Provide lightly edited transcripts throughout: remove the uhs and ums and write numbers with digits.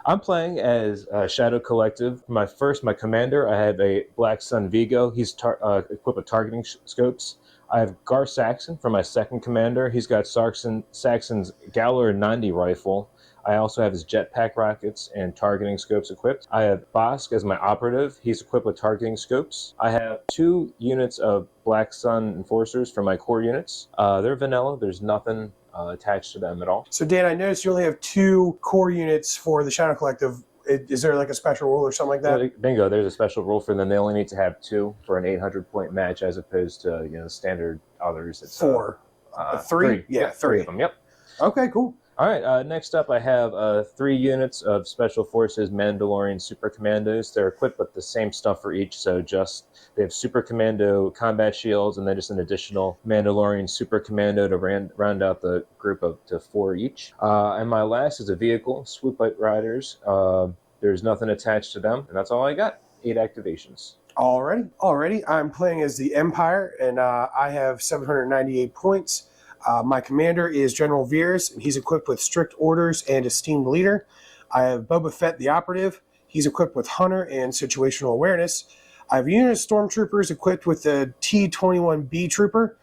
I'm playing as Shadow Collective. My commander, I have a Black Sun Vigo. He's equipped with targeting scopes. I have Gar Saxon for my second commander. He's got Saxon's Gowler 90 rifle. I also have his jetpack rockets and targeting scopes equipped. I have Bosk as my operative. He's equipped with targeting scopes. I have 2 units of Black Sun Enforcers for my core units. They're vanilla. There's nothing attached to them at all. So Dan, I noticed you only have 2 core units for the Shadow Collective. Is there like a special rule or something like that? Bingo, there's a special rule for them. They only need to have 2 for an 800-point match as opposed to standard others. It's 4. 3? Yeah, 3 of them, yep. Okay, cool. All right, next up I have 3 units of Special Forces Mandalorian Super Commandos. They're equipped with the same stuff for each, so they have Super Commando combat shields and then just an additional Mandalorian Super Commando to round out the group to 4 each. And my last is a vehicle, Swoop Light Riders. There's nothing attached to them, and that's all I got. 8 activations. Alrighty. I'm playing as the Empire, and I have 798 points. My commander is General Veers, and he's equipped with strict orders and esteemed leader. I have Boba Fett, the operative. He's equipped with hunter and situational awareness. I have a unit of stormtroopers equipped with the T-21B trooper.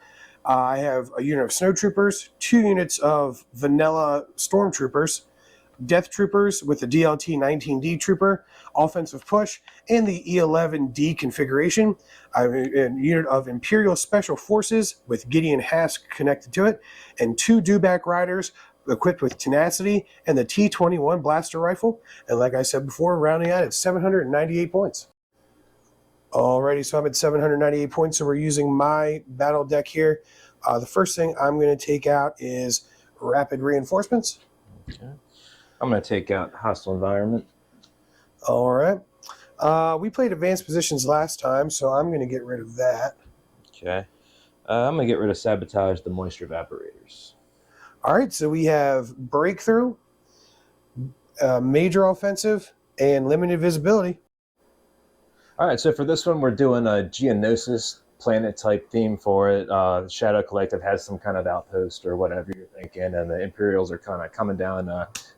I have a unit of snowtroopers, 2 units of vanilla stormtroopers, death troopers with the DLT-19D trooper, offensive push, and the E-11D configuration. I have a unit of Imperial Special Forces with Gideon Hask connected to it, and 2 Dewback Riders equipped with tenacity and the T-21 blaster rifle. And like I said before, rounding out at 798 points. Alrighty, so I'm at 798 points, so we're using my battle deck here. The first thing I'm going to take out is Rapid Reinforcements. Okay. I'm going to take out Hostile Environment. All right. We played Advanced Positions last time, so I'm going to get rid of that. Okay. I'm going to get rid of Sabotage the Moisture Evaporators. All right, so we have Breakthrough, Major Offensive, and Limited Visibility. All right, so for this one, we're doing a Geonosis planet type theme for it. Shadow Collective has some kind of outpost or whatever you're thinking, and the Imperials are kind of coming down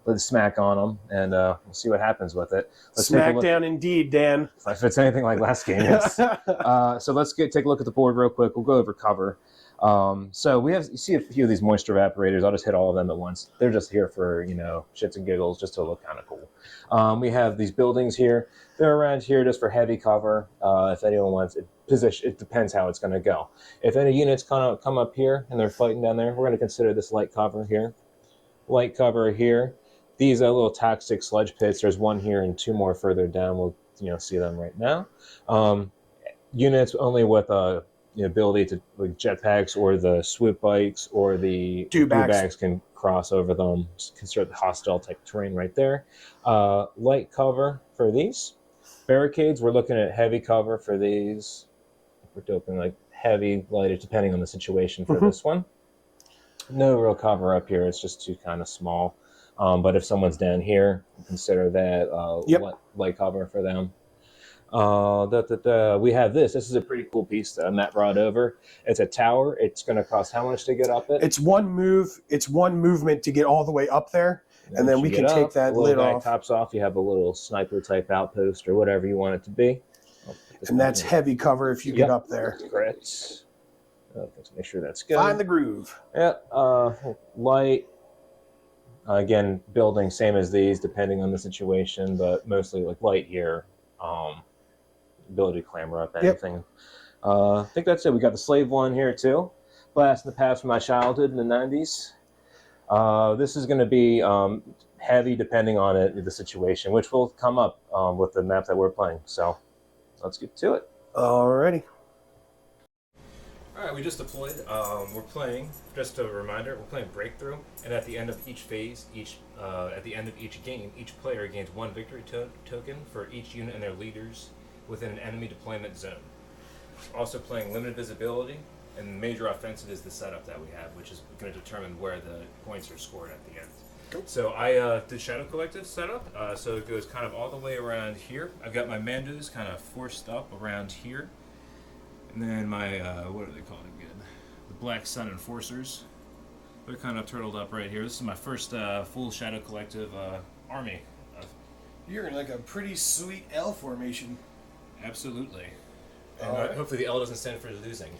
with a smack on them, and we'll see what happens with it. Smackdown indeed, Dan. If it's anything like last game, yes. So let's take a look at the board real quick. We'll go over cover. So you see a few of these moisture evaporators. I'll just hit all of them at once. They're just here for, shits and giggles, just to look kind of cool. We have these buildings here. They're around here just for heavy cover. If anyone wants it, it depends how it's going to go. If any units come up here and they're fighting down there, we're going to consider this light cover here. Light cover here. These are little toxic sludge pits. There's 1 here and 2 more further down. We'll see them right now. Units only with the ability to, like, jetpacks or the swoop bikes or the dewbacks can cross over them. Consider the hostile type terrain right there. Light cover for these. Barricades, we're looking at heavy cover for these. We're doping like heavy, light, depending on the situation for this one. No real cover up here. It's just too kind of small. But if someone's down here, consider that light cover for them. We have this. This is a pretty cool piece that Matt brought over. It's a tower. It's going to cost how much to get up it? It's 1 move. It's 1 movement to get all the way up there, and then we can take that lid off. Tops off. You have a little sniper type outpost or whatever you want it to be. And that's heavy cover if you get up there. Crits. Let's make sure that's good. Find the groove. Yeah. Light. Again, building same as these, depending on the situation, but mostly like light here. Ability to clamber up anything. I think that's it. We got the slave one here too. Blast in the past from my childhood in the 90s. This is going to be heavy depending on the situation, which will come up with the map that we're playing. So let's get to it. Alrighty. All right, we just deployed. We're playing, just a reminder, we're playing Breakthrough, and at the end of each phase, at the end of each game, each player gains 1 victory token for each unit and their leaders within an enemy deployment zone. Also playing Limited Visibility, and Major Offensive is the setup that we have, which is going to determine where the points are scored at the end. Cool. So I did Shadow Collective setup, so it goes kind of all the way around here. I've got my Mandos kind of forced up around here. And then my, what are they called again? The Black Sun Enforcers. They're kind of turtled up right here. This is my first full Shadow Collective army You're in like a pretty sweet L formation. Absolutely. And All right. hopefully the L doesn't stand for losing.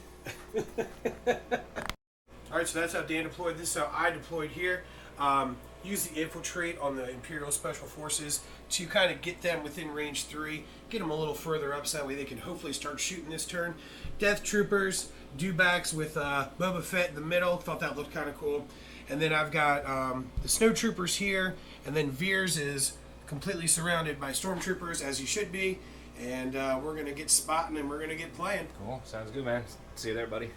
All right, so that's how Dan deployed. This is how I deployed here. Use the infiltrate on the Imperial Special Forces to kind of get them within range 3, get them a little further up so that way they can hopefully start shooting this turn. Death Troopers, dewbacks with Boba Fett in the middle. Thought that looked kind of cool. And then I've got the Snow Troopers here, and then Veers is completely surrounded by Stormtroopers, as he should be. And we're going to get spotting and we're going to get playing. Cool. Sounds good, man. See you there, buddy.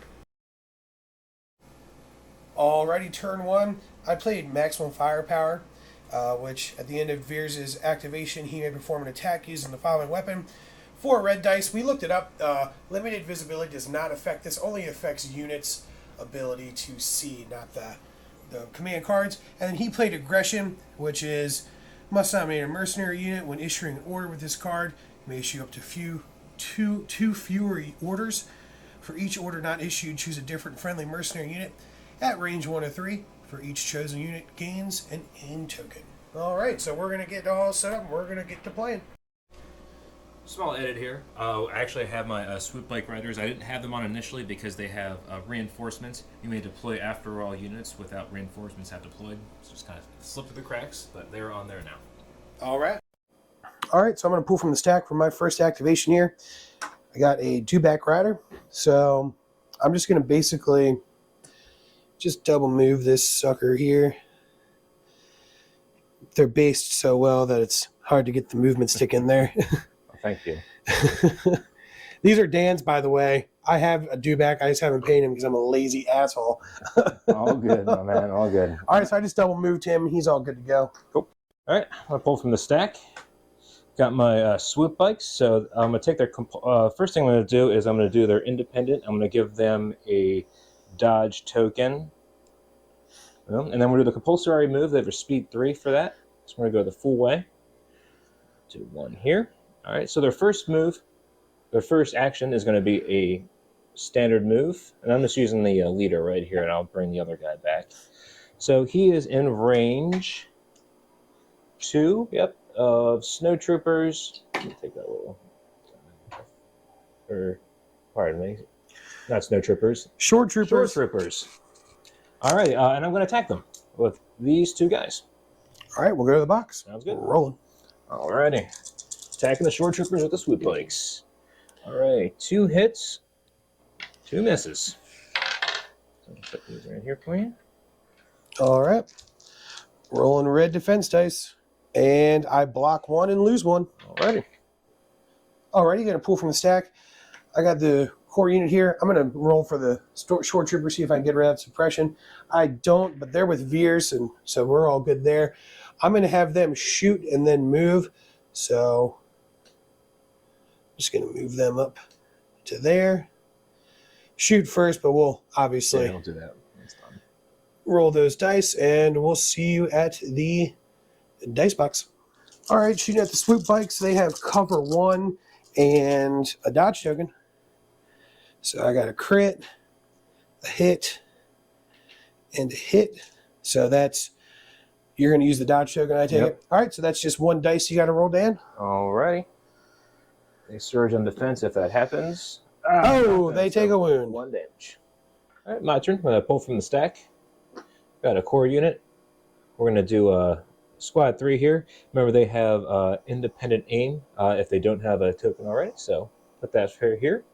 Alrighty, turn 1. I played Maximum Firepower, which at the end of Veers' activation, he may perform an attack using the following weapon. 4 red dice. We looked it up. Limited visibility does not affect this. Only affects units' ability to see, not the command cards. And then he played Aggression, which is must nominate a mercenary unit when issuing an order with this card. You may issue up to two fewer orders. For each order not issued, choose a different friendly mercenary unit at range 1 of 3. For each chosen unit gains an aim token. Alright, so we're going to get all set up and we're going to get to playing. Small edit here. I actually have my swoop bike riders. I didn't have them on initially because they have reinforcements. You may deploy after all units without reinforcements have deployed. It's just kind of slipped through the cracks, but they're on there now. Alright. Alright, so I'm going to pull from the stack for my first activation here. I got a dewback rider. So I'm just going to basically just double move this sucker here. They're based so well that it's hard to get the movement stick in there. Thank you. These are Dan's, by the way. I have a dewback. I just haven't painted him because I'm a lazy asshole. All good, my man. All good. All right, so I just double moved him. He's all good to go. Cool. All right, I'm going to pull from the stack. Got my swoop bikes. So I'm going to take their... first thing I'm going to do is I'm going to do their independent. I'm going to give them a dodge token. And then we'll do the compulsory move. They have a speed 3 for that. So we're going to go the full way. Do 1 here. All right, so their first move, their first action is going to be a standard move. And I'm just using the leader right here, and I'll bring the other guy back. So he is in range 2, of Snow Troopers. Let me take that a little... Or, pardon me. Not Snow Troopers. Shore Troopers. Shore Troopers. All right, and I'm going to attack them with these 2 guys. All right, we'll go to the box. Sounds good. We're rolling. All righty. Attacking the Shore Troopers with the swoop bikes. All right, 2 hits, 2 misses. So I'll put these right here for you. All right. Rolling red defense dice. And I block 1 and lose 1. All righty. Alrighty, going to pull from the stack. I got the core unit here. I'm going to roll for the Shore Trooper, see if I can get rid of that suppression. I don't, but they're with Veers, and so we're all good there. I'm going to have them shoot and then move. So I'm just going to move them up to there. Shoot first, but we'll obviously Yeah, don't do that. That's done. roll those dice, and we'll see you at the dice box. All right, shooting at the swoop bikes. They have cover 1 and a dodge token. So I got a crit, a hit, and a hit. So that's, you're going to use the dodge token, I take it. All right, so that's just 1 dice you got to roll, Dan. All righty. They surge on defense if that happens. They take a wound. 1 damage. All right, my turn. I'm going to pull from the stack. Got a core unit. We're going to do a squad 3 here. Remember, they have independent aim if they don't have a token already. So put that here.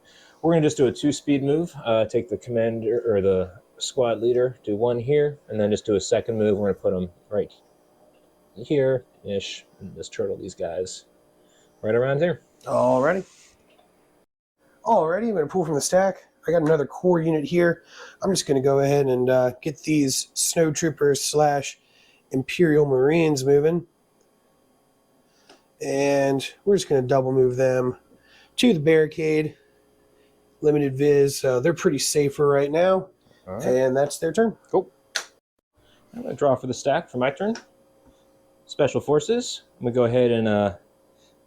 We're going to just do a 2-speed move. Take the commander or the squad leader, do 1 here, and then just do a second move. We're going to put them right here-ish, and just turtle these guys right around here. Alrighty, I'm going to pull from the stack. I got another core unit here. I'm just going to go ahead and get these Snow Troopers / Imperial Marines moving. And we're just going to double move them to the barricade. Limited viz, so they're pretty safer right now. All right. And that's their turn. Cool. I'm going to draw for the stack for my turn. Special Forces. I'm going to go ahead and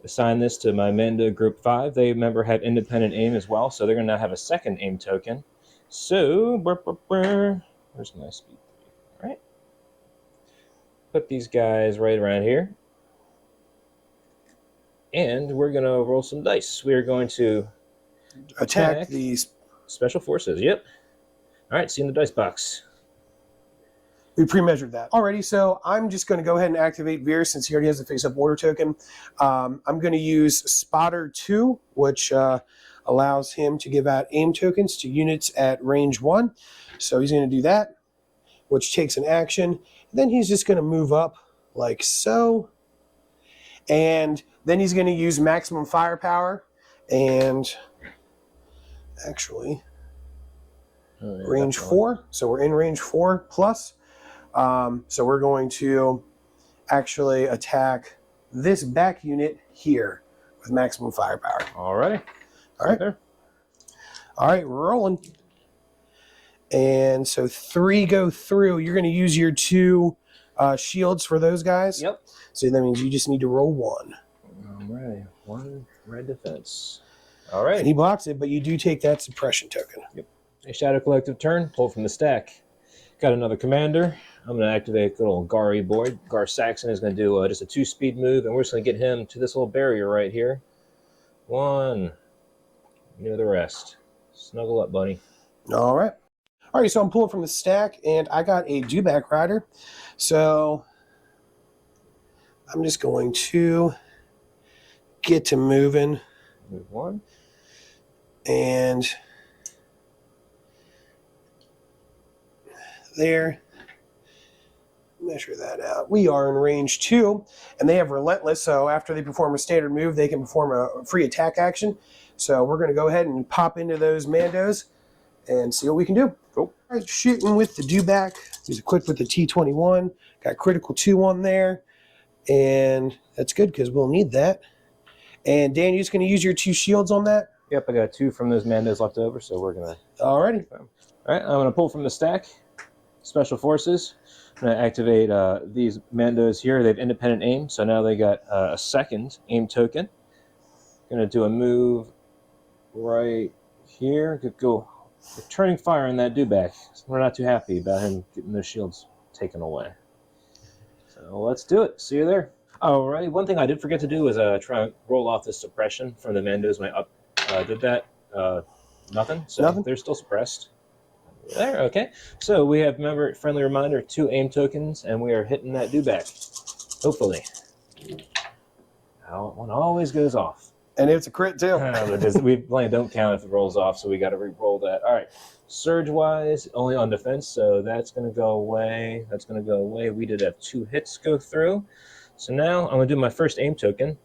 assign this to my men to Group 5. They, remember, have independent aim as well, so they're going to now have a second aim token. So, where's my speed? All right. Put these guys right around here. And we're going to roll some dice. We are going to Attack these. Special Forces. Yep. All right, see you in the dice box. We pre-measured that. Alrighty, so I'm just going to go ahead and activate Veer since he already has the face-up order token. I'm going to use Spotter 2, which allows him to give out aim tokens to units at range 1. So he's going to do that, which takes an action. Then he's just going to move up like so. And then he's going to use maximum firepower. And actually, range 4. So we're in range 4 plus. So we're going to actually attack this back unit here with maximum firepower. All righty. All right. There. All right, we're rolling. And so 3 go through. You're going to use your 2 shields for those guys. Yep. So that means you just need to roll 1. All right. 1 red defense. All right. And he blocks it, but you do take that suppression token. Yep. A Shadow Collective turn. Pull from the stack. Got another commander. I'm going to activate good old Gary Boyd. Gar Saxon is going to do just a 2-speed move, and we're just going to get him to this little barrier right here. 1. You know the rest. Snuggle up, buddy. All right. All right, so I'm pulling from the stack, and I got a dewback rider. So I'm just going to get to moving. Move 1. And there. Measure that out. We are in range 2, and they have Relentless, so after they perform a standard move, they can perform a free attack action. So we're going to go ahead and pop into those Mandos and see what we can do. Cool. All right, shooting with the dewback. He's equipped with the T21. Got critical 2 on there, and that's good because we'll need that. And Dan, you're just going to use your 2 shields on that? Yep, I got 2 from those Mandos left over, so we're going to... Alrighty. All right, I'm going to pull from the stack. Special Forces. I'm going to activate these Mandos here. They have independent aim, so now they got a 2nd aim token. Going to do a move right here. Could go returning fire on that dewback. So we're not too happy about him getting those shields taken away. So let's do it. See you there. Alrighty, one thing I did forget to do was try and roll off this suppression from the Mandos when I did that. Nothing. So Nothing? They're still suppressed. There, okay. So we have, remember, friendly reminder, 2 aim tokens, and we are hitting that dewback. Hopefully. One always goes off. And it's a crit too. We playing don't count if it rolls off, so we got to re-roll that. All right. Surge-wise, only on defense, so that's going to go away. That's going to go away. We did have 2 hits go through. So now I'm going to do my first aim token.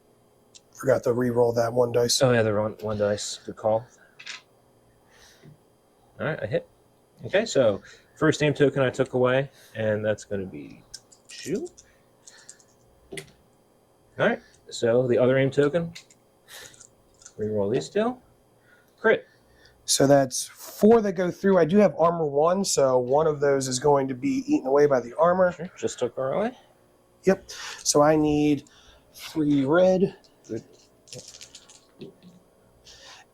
Forgot to re-roll that 1 dice. Oh, yeah, the one dice. Good call. All right, I hit. Okay, so first aim token I took away, and that's going to be 2. All right, so the other aim token, reroll these still. Crit. So that's 4 that go through. I do have armor 1, so one of those is going to be eaten away by the armor. Sure, just took her away. Yep. So I need 3 red. Good.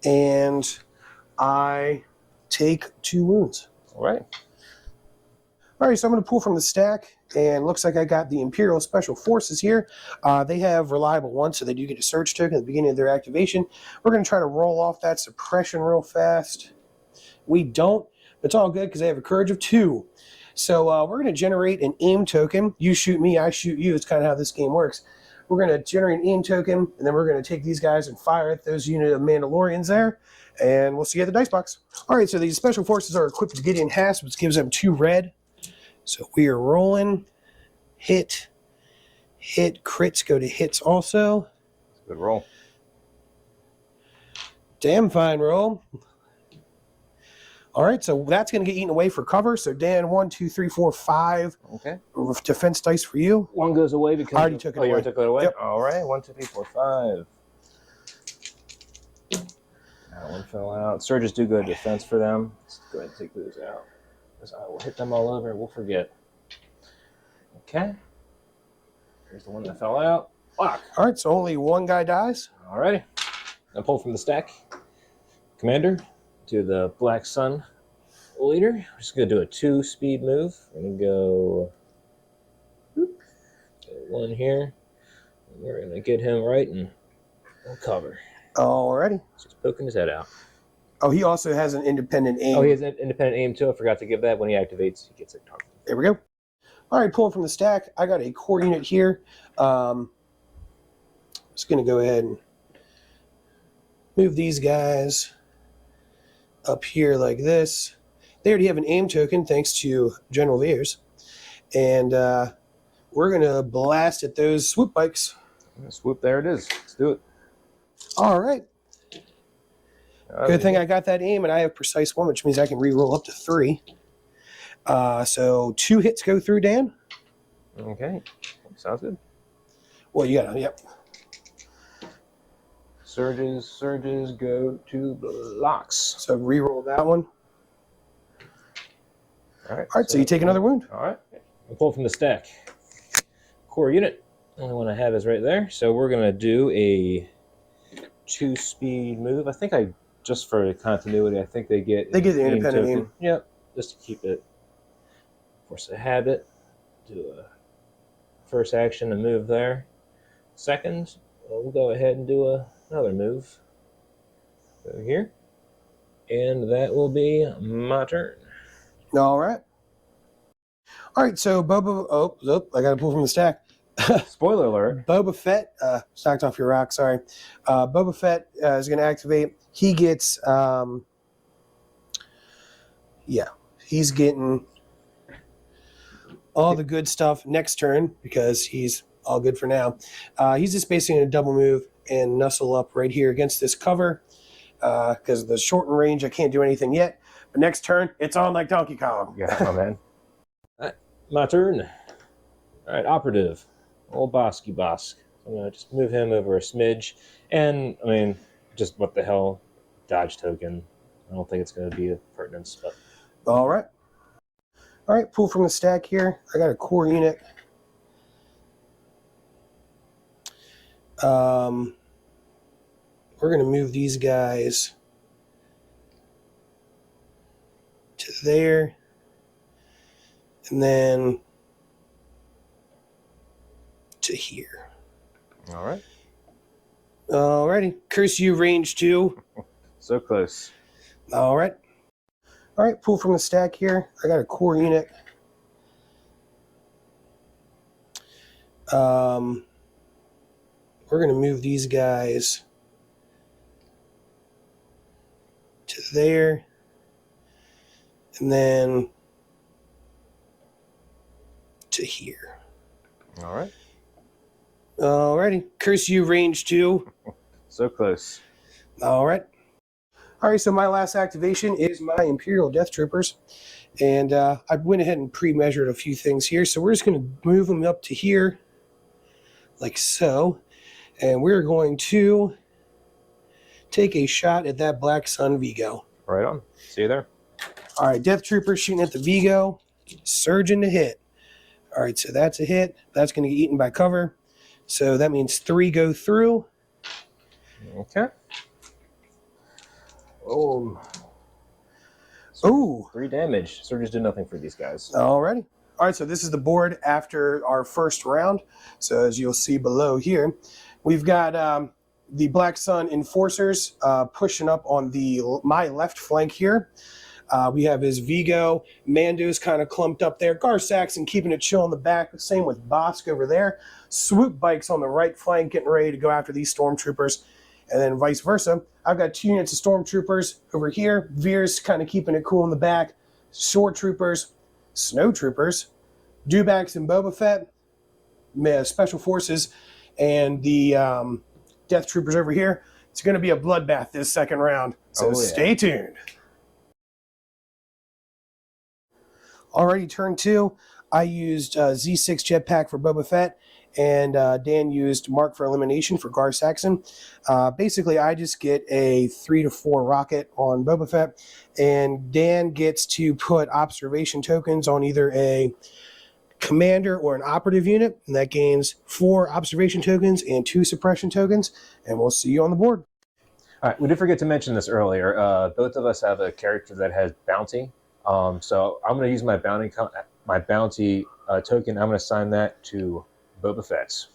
And I take 2 wounds. All right. All right, so I'm going to pull from the stack, and looks like I got the Imperial Special Forces here. They have Reliable 1, so they do get a Surge token at the beginning of their activation. We're going to try to roll off that suppression real fast. We don't, but it's all good because they have a Courage of 2. So we're going to generate an aim token. You shoot me, I shoot you. It's kind of how this game works. We're going to generate an aim token, and then we're going to take these guys and fire at those unit of Mandalorians there, and we'll see you at the dice box. All right, so these Special Forces are equipped with Gideon Hasp, which gives them 2 red. So we are rolling. Hit. Crits go to hits also. Good roll. Damn fine roll. All right, so that's going to get eaten away for cover. So Dan, 1, 2, 3, 4, 5. Okay. Defense dice for you. 1 goes away because I already took it you away. already took it away? Yep. All right, 1, 2, 3, 4, 5. That 1 fell out. Surges do good defense for them. Let's go ahead and take those out. Because I will hit them all over and we'll forget. Okay. Here's the one that fell out. Lock. All right, so only 1 guy dies. All righty. I pull from the stack. Commander to the Black Sun leader. We're just going to do a 2-speed move. We're going to go 1 here. And we're going to get him right in on cover. Alrighty. Just poking his head out. Oh, he also has an independent aim. Oh, he has an independent aim too. I forgot to give that. When he activates, he gets it targeted. There we go. All right, pulling from the stack, I got a core unit here. Just going to go ahead and move these guys up here like this. They already have an aim token thanks to General Veers. And we're going to blast at those swoop bikes. Swoop, there it is. Let's do it. All right. Good thing I got that aim, and I have precise 1, which means I can re-roll up to 3. So 2 hits go through, Dan. Okay. Sounds good. Well, you got it. Yep. Surges go to blocks. So re-roll that one. All right. All right, so you take another wound. All right. I'll pull from the stack. Core unit. Only one I have is right there. So we're going to do a 2-speed move. I think just for continuity, I think they get the independent aim. Yep. Just to keep it. Force a habit. Do a first action and move there. Second, we'll go ahead and do another move. Go here. And that will be my turn. All right. All right, so Boba... Oh, I got to pull from the stack. Spoiler alert. Boba Fett... knocked off your rock, sorry. Boba Fett is going to activate. He gets... he's getting all the good stuff next turn because he's all good for now. He's just basically going to double move and nuzzle up right here against this cover because of the shortened range. I can't do anything yet. But next turn, it's on like Donkey Kong. Yeah, my man. All right, my turn. All right, operative. Old Bosky Bosk. I'm going to just move him over a smidge. And, I mean, just what the hell? Dodge token. I don't think it's going to be a pertinence. But... All right. All right, pull from the stack here. I got a core unit. We're going to move these guys to there. And then to here. All right. Alrighty. Curse you, range 2. So close. All right. All right, pull from the stack here. I got a core unit. We're going to move these guys to there. And then to here. All right. Alrighty. Curse you, range 2. So close. All right. All right, so my last activation is my Imperial Death Troopers. And I went ahead and pre-measured a few things here. So we're just going to move them up to here, like so. And we're going to take a shot at that Black Sun Vigo. Right on. See you there. All right, Death Troopers shooting at the Vigo. Surging to hit. All right, so that's a hit. That's going to get eaten by cover. So that means 3 go through. Okay. Oh. Ooh. 3 damage. Surges did nothing for these guys. Alrighty. All right, so this is the board after our first round. So as you'll see below here, we've got the Black Sun Enforcers pushing up on my left flank here. We have his Vigo. Mando's kind of clumped up there. Gar Saxon keeping it chill in the back. Same with Bosk over there. Swoop Bikes on the right flank getting ready to go after these Stormtroopers. And then vice versa. I've got 2 units of Stormtroopers over here. Veers kind of keeping it cool in the back. Shore Troopers, Snow Troopers, Dewbacks and Boba Fett, Special Forces, and the Death Troopers over here. It's going to be a bloodbath this second round. So stay tuned. Alrighty, turn 2. I used Z6 Jetpack for Boba Fett, and Dan used Mark for Elimination for Gar Saxon. Basically, I just get a 3 to 4 rocket on Boba Fett, and Dan gets to put observation tokens on either a commander or an operative unit, and that gains 4 observation tokens and 2 suppression tokens, and we'll see you on the board. All right, we did forget to mention this earlier. Both of us have a character that has bounty. So I'm going to use my bounty token. I'm going to assign that to Boba Fett's.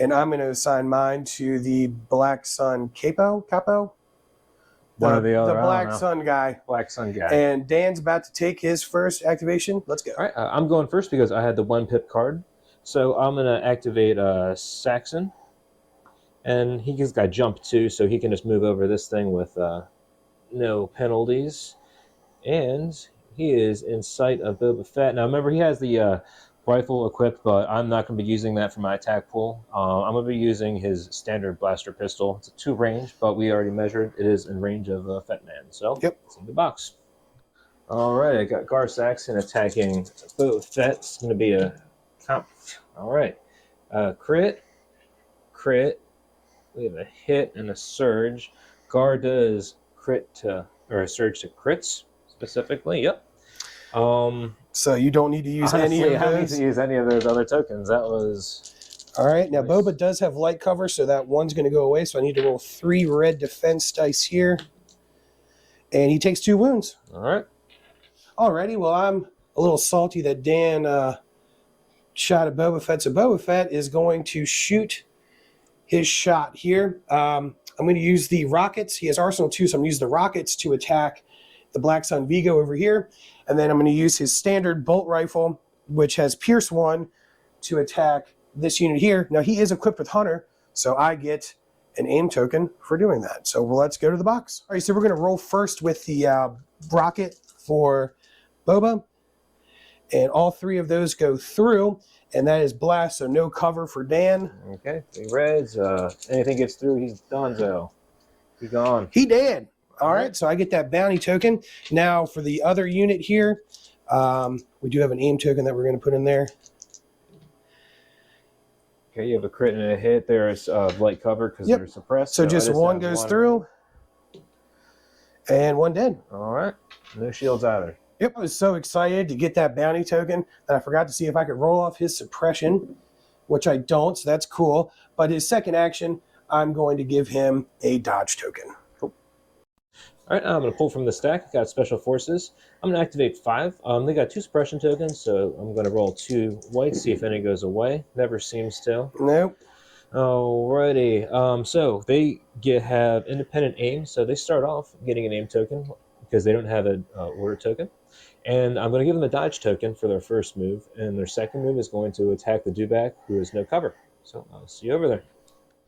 And I'm going to assign mine to the Black Sun Capo. One or the other. The I don't Black know. Sun guy. Black Sun guy. And Dan's about to take his first activation. Let's go. All right, I'm going first because I had the 1 pip card. So I'm going to activate Saxon. And he's got jump too, so he can just move over this thing with no penalties. And he is in sight of Boba Fett. Now remember, he has the rifle equipped, but I'm not going to be using that for my attack pool. I'm going to be using his standard blaster pistol. It's a 2 range, but we already measured it is in range of Fett Man. So yep. It's in the box. All right, I got Gar Saxon attacking Boba Fett. It's going to be a comp. All right, crit. We have a hit and a surge. Gar does a surge to crits specifically. Yep. So you don't need to use Honestly, any of I don't need those. to use any of those other tokens. That was all right. Now nice. Boba does have light cover, so that 1's going to go away. So I need to roll 3 red defense dice here, and he takes 2 wounds. All right. Alrighty. Well, I'm a little salty that Dan shot at Boba Fett. So Boba Fett is going to shoot his shot here. I'm going to use the rockets. He has Arsenal 2, so I'm going to use the rockets to attack the Black Sun Vigo over here. And then I'm going to use his standard bolt rifle, which has Pierce 1, to attack this unit here. Now, he is equipped with Hunter, so I get an aim token for doing that. So let's go to the box. All right, so we're going to roll first with the rocket for Boba. And all 3 of those go through, and that is blast, so no cover for Dan. Okay, 3 reds. Anything gets through, he's donezo. He's gone. He did. All right, so I get that bounty token. Now for the other unit here, we do have an aim token that we're going to put in there. Okay, you have a crit and a hit. There's light cover because they're suppressed. So just 1 goes through, and 1 dead. All right, no shields either. Yep, I was so excited to get that bounty token that I forgot to see if I could roll off his suppression, which I don't, so that's cool. But his second action, I'm going to give him a dodge token. Cool. All right, I'm going to pull from the stack. Got Special Forces. I'm going to activate 5. They got 2 suppression tokens, so I'm going to roll 2 whites, see if any goes away. Never seems to. Nope. Alrighty. So they have independent aim, so they start off getting an aim token because they don't have an order token. And I'm going to give them a dodge token for their first move, and their second move is going to attack the Dewback, who has no cover. So I'll see you over there.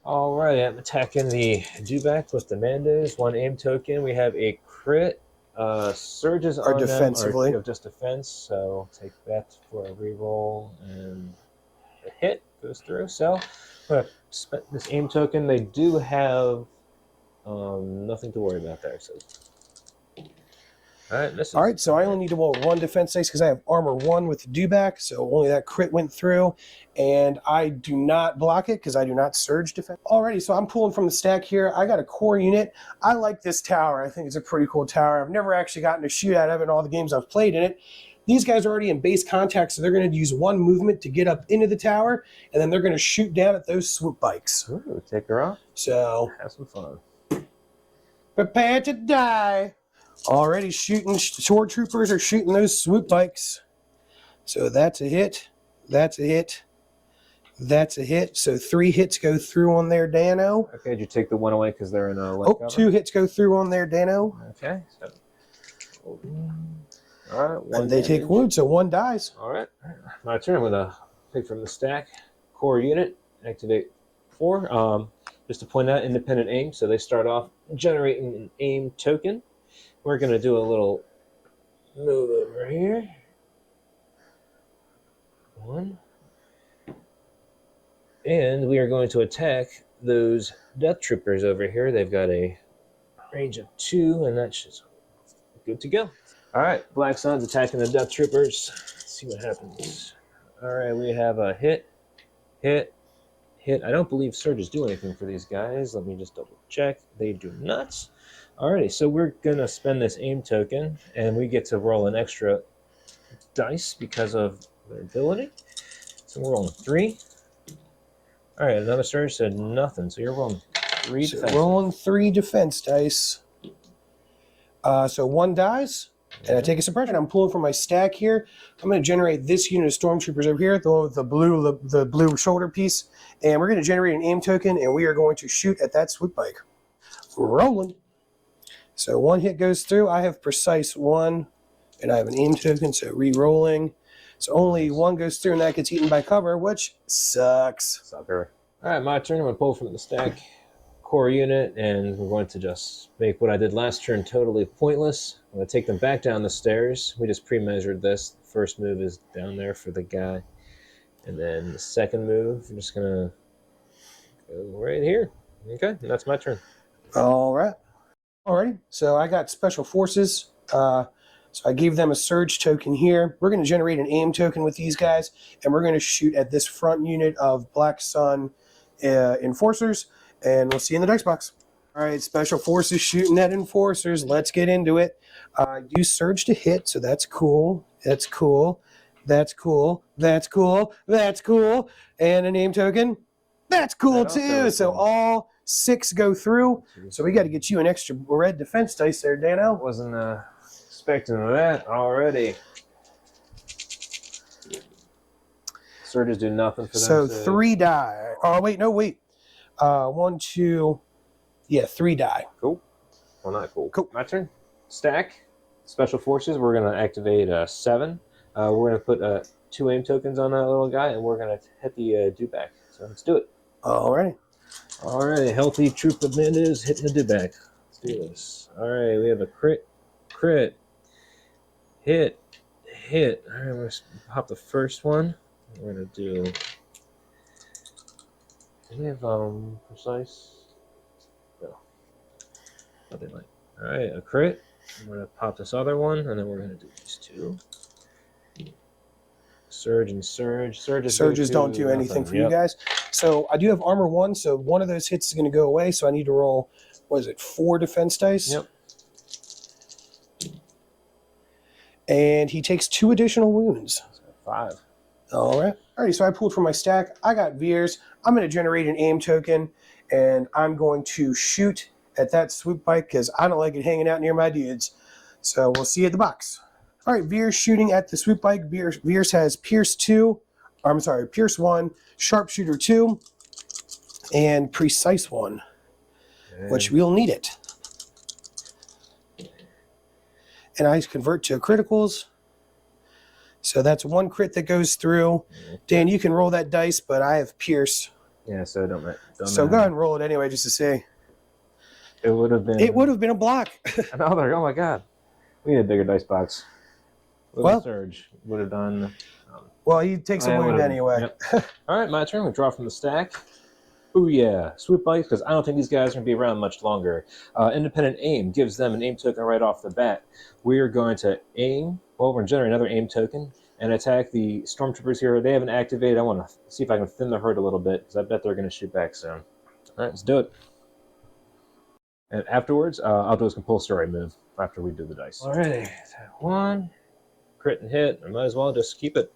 All right, I'm attacking the Dewback with the Mandos. 1 aim token. We have a crit. Surges on defensively. them are just defense, so take that for a reroll, and the hit goes through. So I'm going to spend this aim token. They do have nothing to worry about there. So. All right, so I only need to roll 1 defense dice because I have armor 1 with the Dewback, so only that crit went through, and I do not block it because I do not surge defense. Alrighty, so I'm pulling from the stack here. I got a core unit. I like this tower. I think it's a pretty cool tower. I've never actually gotten a shoot out of it in all the games I've played in it. These guys are already in base contact, so they're going to use 1 movement to get up into the tower, and then they're going to shoot down at those swoop bikes. Ooh, take her off. So have some fun. Prepare to die. Already shooting, sword troopers are shooting those swoop bikes. So that's a hit, that's a hit, that's a hit. So 3 hits go through on their Dano. Okay, did you take the 1 away because they're in a light cover? 2 hits go through on their Dano. Okay. So, all right. 1 and they take wound, so 1 dies. All right. My turn. I'm going to pick from the stack. Core unit, activate 4. Just to point out, independent aim. So they start off generating an aim token. We're going to do a little move over here. 1. And we are going to attack those Death Troopers over here. They've got a range of 2, and that's just good to go. All right, Black Sun's attacking the Death Troopers. Let's see what happens. All right, we have a hit. I don't believe surges do anything for these guys. Let me just double check. They do not. Alrighty, so we're going to spend this aim token, and we get to roll an extra dice because of their ability. So we're rolling 3. Alright, another surge said nothing, so you're rolling 3 defense. Rolling 3 defense dice. So 1 dies. And I take a suppression. I'm pulling from my stack here. I'm going to generate this unit of stormtroopers over here, the one with the blue shoulder piece. And we're going to generate an aim token, and we are going to shoot at that swoop bike. Rolling. So one hit goes through. I have precise 1, and I have an aim token, so re-rolling. So only 1 goes through, and that gets eaten by cover, which sucks. Sucker. All right, my turn. I'm going to pull from the stack core unit, and we're going to just make what I did last turn totally pointless. I'm going to take them back down the stairs. We just pre-measured this. The first move is down there for the guy. And then the second move, I'm just going to go right here. Okay, and that's my turn. All right. Alrighty. So I got special forces. So I gave them a surge token here. We're going to generate an aim token with these guys, and we're going to shoot at this front unit of Black Sun enforcers, and we'll see you in the dice box. All right, special forces shooting at enforcers. Let's get into it. Use surge to hit, so that's cool. That's cool. That's cool. That's cool. That's cool. And a name token. That's cool too. So all 6 go through. So we got to get you an extra red defense dice there, Dano. Wasn't expecting that already. Surges do nothing for them. So 3 die. Oh, wait, no, wait. 1, 2, yeah, 3 die. Cool. Well, not cool. Cool. My turn. Stack. Special forces. We're going to activate 7. We're going to put 2 aim tokens on that little guy, and we're going to hit the dewback. So let's do it. Alrighty. All right, healthy troop of men is hitting the dewback. Let's do this. All right, we have a crit, hit. All right, we're going to pop the first one. We're going to do. Do we have precise? No. Nothing like. All right, a crit. I'm going to pop this other one, and then we're going to do these 2. Surge and surge. Surges don't do anything for you guys. So I do have armor 1, so one of those hits is going to go away. So I need to roll, what is it, 4 defense dice? Yep. And he takes 2 additional wounds. So 5. All right. Alrighty, so I pulled from my stack. I got Veers. I'm going to generate an aim token, and I'm going to shoot at that swoop bike because I don't like it hanging out near my dudes. So we'll see you at the box. All right, Veers shooting at the swoop bike. Veers has Pierce 1, Sharpshooter 2, and Precise 1, which we'll need it. And I convert to criticals. So that's 1 crit that goes through. Dan, you can roll that dice, but I have Pierce. Yeah, so don't So go ahead and roll it anyway, just to see. It would have been. It would have been a block. Another. Oh my god. We need a bigger dice box. Well, surge would have done. Well, he takes a wound anyway. Yep. All right, my turn. We draw from the stack. Ooh yeah, swoop bikes, because I don't think these guys are going to be around much longer. Independent aim gives them an aim token right off the bat. We are going to aim. Well, we're going to generate another aim token and attack the stormtroopers here. They haven't activated. I want to see if I can thin the herd a little bit, because I bet they're going to shoot back soon. All right, let's do it. And afterwards, I'll do a compulsory move after we do the dice. All right, 1 crit and hit. I might as well just keep it.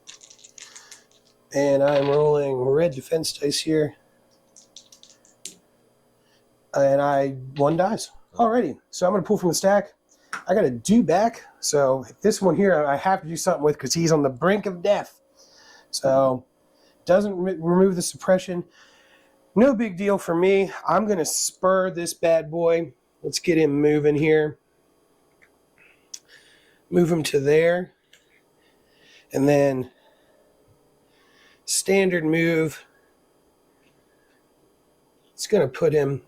And I'm rolling red defense dice here. And 1 dies. Alrighty, so I'm going to pull from the stack. I got a dewback. So this one here I have to do something with because he's on the brink of death. So doesn't remove the suppression. No big deal for me. I'm going to spur this bad boy. Let's get him moving here. Move him to there. And then standard move. It's going to put him,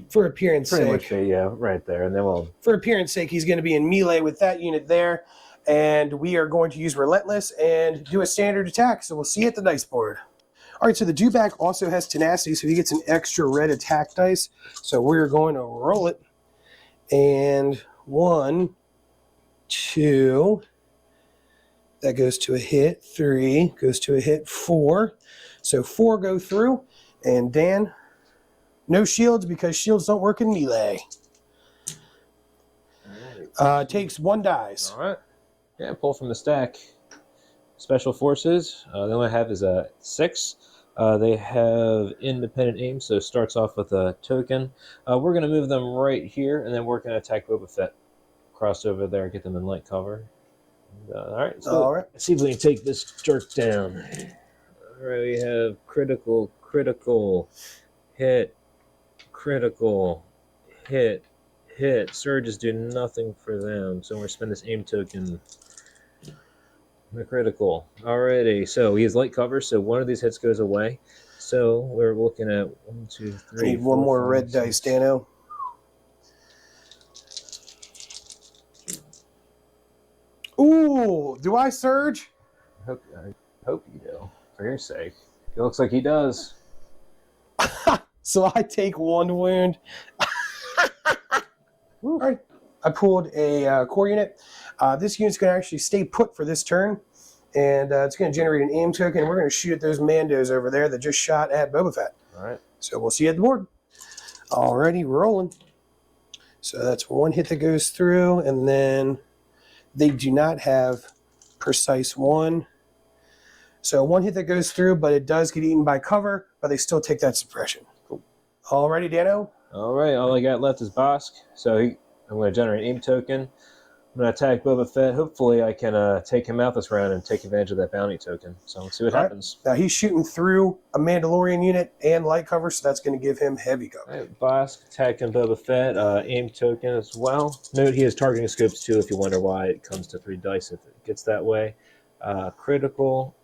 for appearance Pretty sake. much, yeah, right there. And then we'll. For appearance sake, he's going to be in melee with that unit there. And we are going to use Relentless and do a standard attack. So we'll see you at the dice board. All right, so the dewback also has tenacity, so he gets an extra red attack dice. So we're going to roll it. And 1, 2. That goes to a hit. 3 goes to a hit. 4. So 4 go through. And Dan, no shields because shields don't work in melee. Takes 1 dice. All right. Yeah, pull from the stack. Special forces. The only I have is a 6. They have independent aim, so it starts off with a token. We're going to move them right here, and then we're going to attack Boba Fett. cross over there, get them in light cover. All right, All right. let's see if we can take this jerk down. All right, we have critical, hit, critical, hit. Surges do nothing for them, so we're going to spend this aim token. The critical. Alrighty, so he has light cover, so one of these hits goes away. So we're looking at 1, 2, 3. Need one more red dice, Dano. Ooh, do I surge? I hope you do, for your sake. It looks like he does. So I take 1 wound. All right. I pulled a core unit. This unit's going to actually stay put for this turn, and it's going to generate an aim token, and we're going to shoot at those Mandos over there that just shot at Boba Fett. All right. So we'll see you at the board. Already rolling. So that's 1 hit that goes through, and then they do not have precise 1. So 1 hit that goes through, but it does get eaten by cover, but they still take that suppression. Cool. Alrighty, Dano. All right, all I got left is Bosk. So I'm going to generate an aim token. I'm going to attack Boba Fett. Hopefully I can take him out this round and take advantage of that bounty token. So let's see what happens. Now he's shooting through a Mandalorian unit and light cover, so that's going to give him heavy cover. All right, Bosk attacking Boba Fett. Aim token as well. Note he has targeting scopes too if you wonder why it comes to 3 dice if it gets that way. Critical,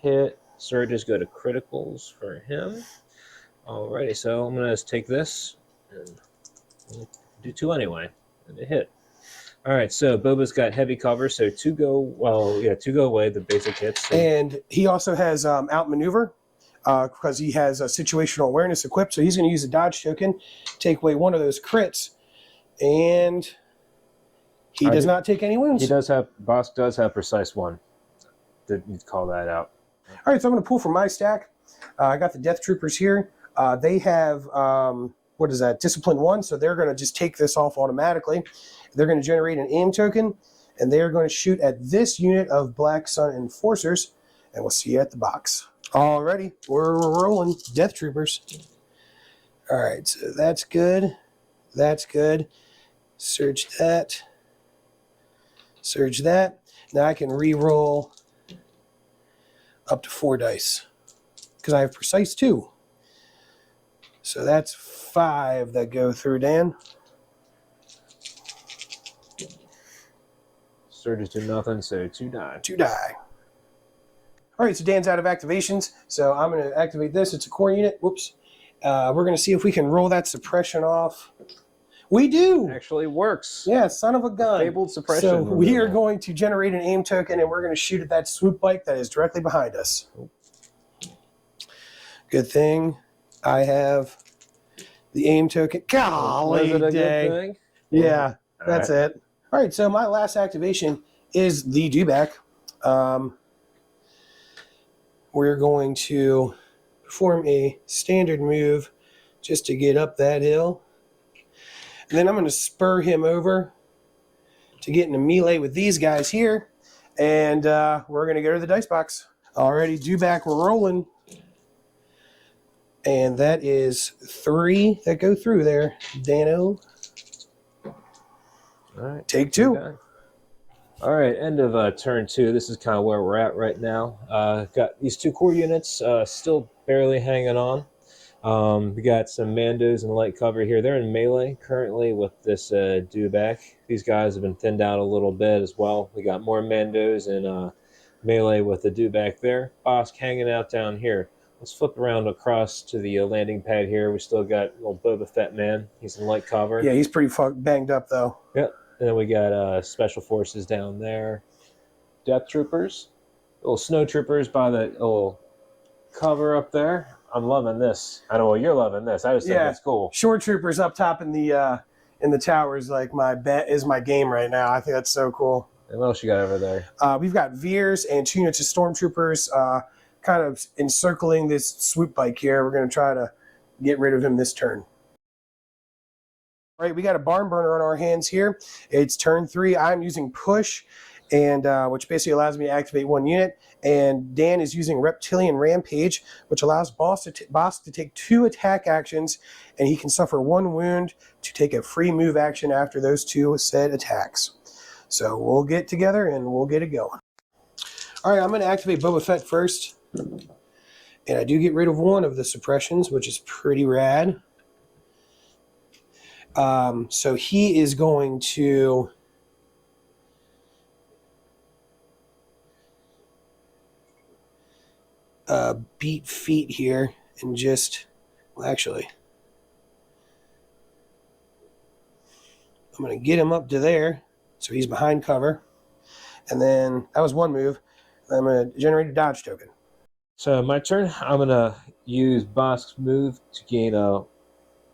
hit. Surges go to criticals for him. Alrighty, so I'm going to take this and do 2 anyway. And a hit. Alright, so Boba's got heavy cover, so 2 go away, the basic hits. So. And he also has outmaneuver because he has a situational awareness equipped, so he's going to use a dodge token, take away 1 of those crits, and he does not take any wounds. Bosk does have precise 1. Did need to call that out. Alright, so I'm going to pull from my stack. I got the Death Troopers here. They have, what is that, Discipline 1, so they're going to just take this off automatically. They're going to generate an aim token, and they are going to shoot at this unit of Black Sun Enforcers, and we'll see you at the box. Alrighty, we're rolling. Death Troopers. Alright, so that's good. That's good. Surge that. Surge that. Now I can re-roll up to 4 dice because I have precise 2. So that's 5 that go through, Dan. Surges do nothing, so 2 die. 2 die. All right, so Dan's out of activations, so I'm going to activate this. It's a core unit. Whoops. We're going to see if we can roll that suppression off. We do. Actually works. Yeah, son of a gun. Fabled suppression. So we are going to generate an aim token, and we're going to shoot at that swoop bike that is directly behind us. Good thing I have the aim token. Golly Was it a dang. good thing? Yeah, All that's right. it. All right, so my last activation is the dewback. We're going to perform a standard move just to get up that hill. And then I'm going to spur him over to get in a melee with these guys here. And we're going to go to the dice box. Alrighty, dewback, we're rolling. And that is 3 that go through there. Dano. All right. Take 2. Okay. All right, end of turn 2. This is kind of where we're at right now. Got these 2 core units still barely hanging on. We got some Mandos in light cover here. They're in melee currently with this dewback. These guys have been thinned out a little bit as well. We got more Mandos in melee with the dewback there. Bosk hanging out down here. Let's flip around across to the landing pad here. We still got old Boba Fett man. He's in light cover. Yeah, he's pretty banged up, though. Yep. And then we got Special Forces down there. Death Troopers. Little Snow Troopers by the little cover up there. I'm loving this. I know you're loving this. I just think it's cool. Shore Troopers up top in the towers, like my game right now. I think that's so cool. And what else you got over there? We've got Veers and 2 units of Stormtroopers kind of encircling this swoop bike here. We're going to try to get rid of him this turn. All right, we got a barn burner on our hands here. It's turn 3. I'm using push, and which basically allows me to activate 1 unit. And Dan is using Reptilian Rampage, which allows boss to take 2 attack actions, and he can suffer 1 wound to take a free move action after those 2 said attacks. So we'll get together and we'll get it going. All right, I'm going to activate Boba Fett first. And I do get rid of 1 of the suppressions, which is pretty rad. So he is going to beat feet here and just, well, actually, I'm going to get him up to there. So he's behind cover. And then that was 1 move. I'm going to generate a dodge token. So my turn. I'm gonna use Bosk's move to gain a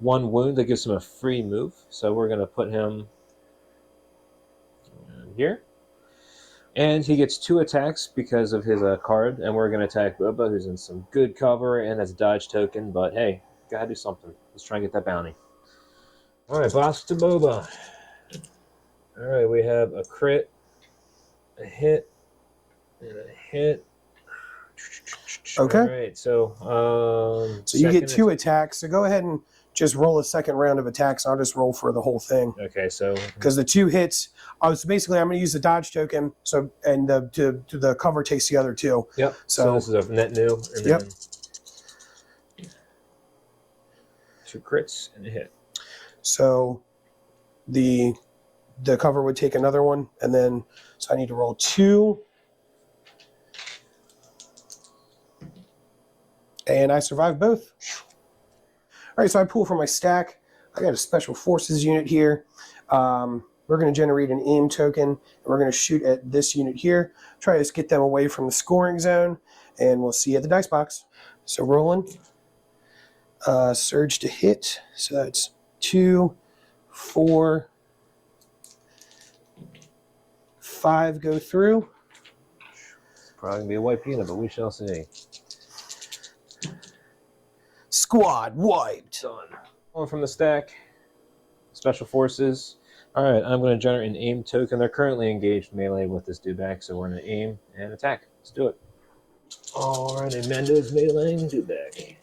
1 wound that gives him a free move. So we're gonna put him here, and he gets 2 attacks because of his card. And we're gonna attack Boba, who's in some good cover and has a dodge token. But hey, gotta do something. Let's try and get that bounty. All right, Bosk to Boba. All right, we have a crit, a hit, and a hit. Okay. All right, so So you get 2 attacks. So go ahead and just roll a second round of attacks. I'll just roll for the whole thing. Okay, so Because the 2 hits. So basically, I'm going to use the dodge token. So and the cover takes the other 2. yep. So this is a net new, and Yep. then 2 crits and a hit. So the cover would take another 1, and then so I need to roll 2. And I survived both. All right, so I pull from my stack. I got a Special Forces unit here. We're going to generate an aim token, and we're going to shoot at this unit here. Try to get them away from the scoring zone, and we'll see you at the dice box. So rolling. Surge to hit. So that's 2, 4, 5 go through. Probably gonna be a white peanut, but we shall see. Squad wiped. Done. One from the stack. Special Forces. All right, I'm going to generate an aim token. They're currently engaged melee with this dewback, so we're going to aim and attack. Let's do it. All right, Amando's melee and dewback.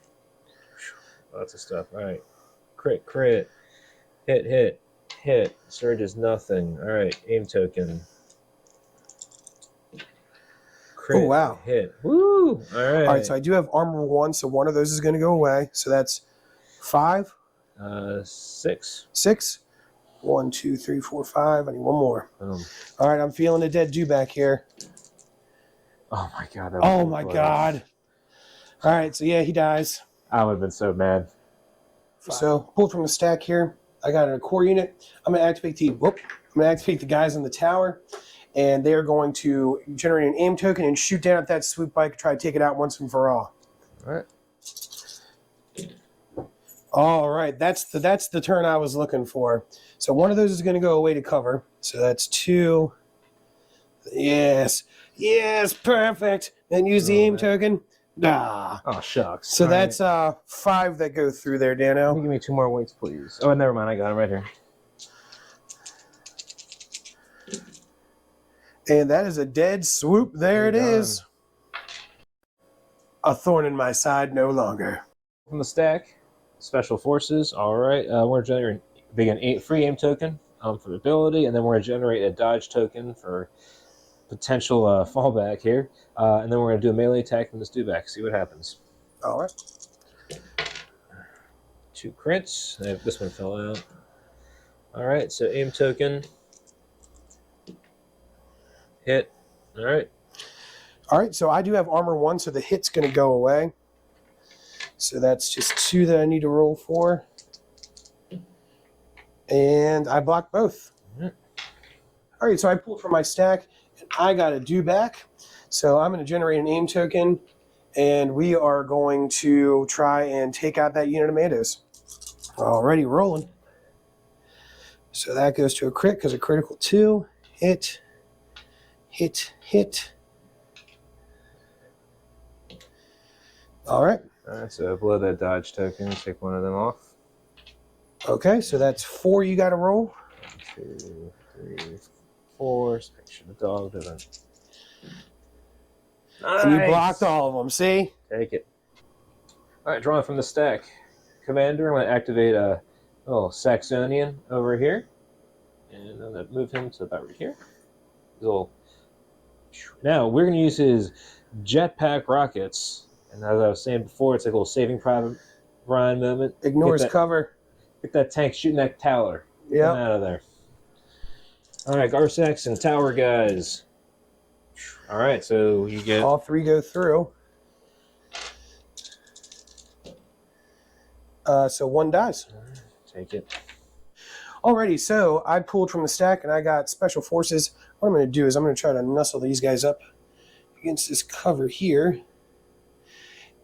Lots of stuff. All right, crit, crit, hit, hit. Surge is nothing. All right, aim token. Crit, Oh, wow. hit. Woo! All right. All right, so I do have armor 1, so 1 of those is going to go away. So that's 5, 6. 6. 1, 2, 3, 4, 5. I need 1 more. Boom. All right, I'm feeling a dead dewback here. Oh my god. That was Oh so my close. god. All right, so yeah, he dies. I would have been so mad. So pull from the stack here. I got a core unit. I'm going to activate the guys in the tower, and they are going to generate an aim token and shoot down at that swoop bike, try to take it out once and for all. All right. All right, that's the turn I was looking for. So 1 of those is going to go away to cover. So that's 2. Yes, perfect. And use the aim token. Ah. Oh shucks. So All that's 5 that go through there, right. Dano. Give me 2 more weights, please. Oh, never mind. I got him right here. And that is a dead swoop. There it is. A thorn in my side no longer. From the stack, Special Forces. All right. We're generating a free aim token for the ability, and then we're going to generate a dodge token for potential fallback here. And then we're going to do a melee attack from this dewback. See what happens. All right. 2 crits. This one fell out. All right. So aim token. Hit. All right. All right, so I do have armor 1, so the hit's going to go away. So that's just 2 that I need to roll for. And I block both. Mhm. All right, so I pulled from my stack, and I got a dewback. So I'm going to generate an aim token, and we are going to try and take out that unit of Mandos. Already rolling. So that goes to a crit because a critical 2. Hit. Hit. Hit. All right. All right. So below that dodge token, take 1 of them off. Okay, so that's 4 you got to roll. 2, 3, force. Make sure the dog doesn't. And you Nice. blocked all of them. See? Take it. All right, drawing from the stack. Commander, I'm going to activate a little Saxonian over here. And I'm going to move him to about right here. Little. Now, we're going to use his jetpack rockets. And as I was saying before, it's like a little Saving Private Ryan moment. Ignores Get that- cover. Get that tank shooting that tower. Get Yep. him out of there. All right, Garsax and tower guys. All right, so you get... All three go through. So one dies. Take it. Alrighty, so I pulled from the stack and I got special forces. What I'm going to do is I'm going to try to nuzzle these guys up against this cover here.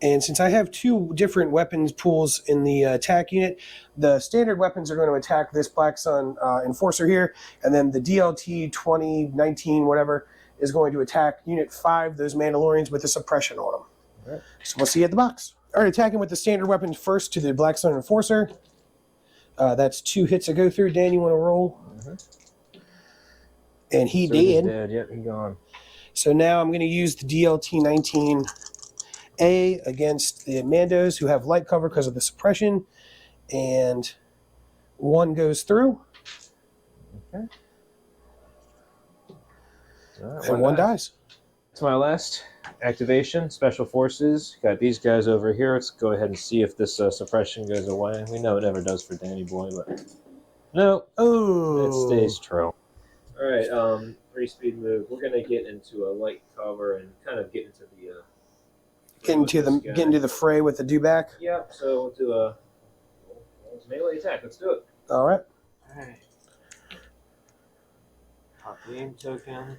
And since I have two different weapons pools in the attack unit, the standard weapons are going to attack this Black Sun Enforcer here, and then the DLT 2019 whatever is going to attack Unit 5, those Mandalorians with a suppression on them. All right. So we'll see you at the box. All right, attacking with the standard weapons first to the Black Sun Enforcer. That's 2 hits to go through. Dan, you want to roll? Mm-hmm. And he So he's did. dead. Yep, he's gone. So now I'm going to use the DLT 19A against the Mandos who have light cover because of the suppression. And 1 goes through. Okay. All right, And 1 dies. That's my last activation. Special forces. Got these guys over here. Let's go ahead and see if this suppression goes away. We know it never does for Danny Boy, but no, Oh. it stays true. All right, 3-speed move. We're gonna get into a light cover and kind of get into the Get into the fray with the dewback. Yep. So we'll do a melee attack. Let's do it. All right. All right. Pop the aim token.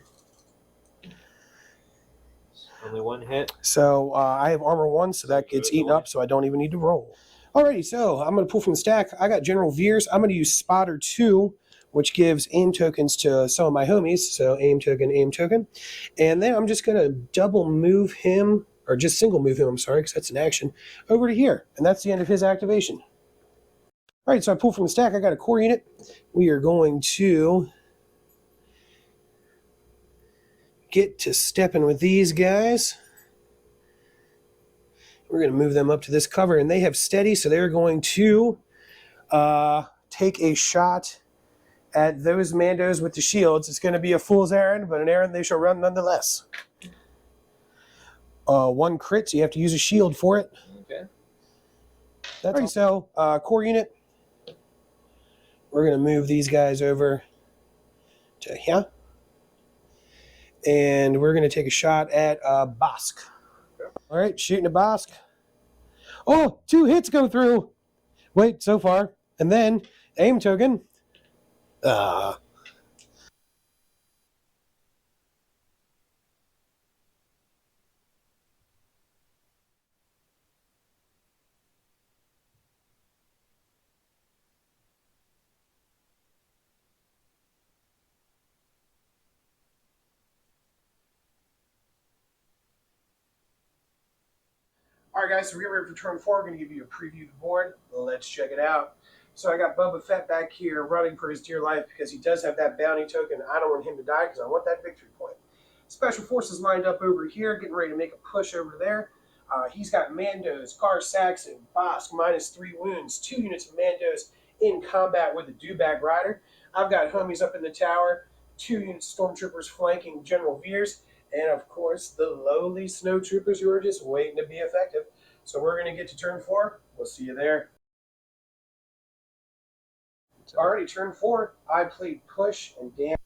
Only 1 hit. So I have armor 1, so that gets eaten up, so I don't even need to roll. Alrighty, so I'm going to pull from the stack. I got General Veers. I'm going to use Spotter 2, which gives aim tokens to some of my homies. So aim token, aim token. And then I'm just going to double move him, or just single move him, I'm sorry, because that's an action, over to here. And that's the end of his activation. Alright, so I pull from the stack. I got a core unit. We are going to get to stepping with these guys. We're going to move them up to this cover, and they have steady, so they're going to take a shot at those Mandos with the shields. It's going to be a fool's errand, but an errand they shall run nonetheless. 1 crit, so you have to use a shield for it. Okay. That's right, so core unit. We're going to move these guys over to here. And we're going to take a shot at Bosk. All right, shooting a Bosk. Oh, 2 hits go through. Wait, so far. And then aim token. All right, guys, so we're ready for turn 4. We're going to give you a preview of the board. Let's check it out. So I got Boba Fett back here running for his dear life because he does have that bounty token. I don't want him to die because I want that victory point. Special Forces lined up over here, getting ready to make a push over there. He's got Mandos, Gar Saxon, Bosk, -3 wounds, 2 units of Mandos in combat with a dewback rider. I've got homies up in the tower, 2 units of Stormtroopers flanking General Veers, and of course the lowly snowtroopers who are just waiting to be effective. So we're going to get to turn 4. We'll see you there. Alrighty, turn 4. I played push and Dan.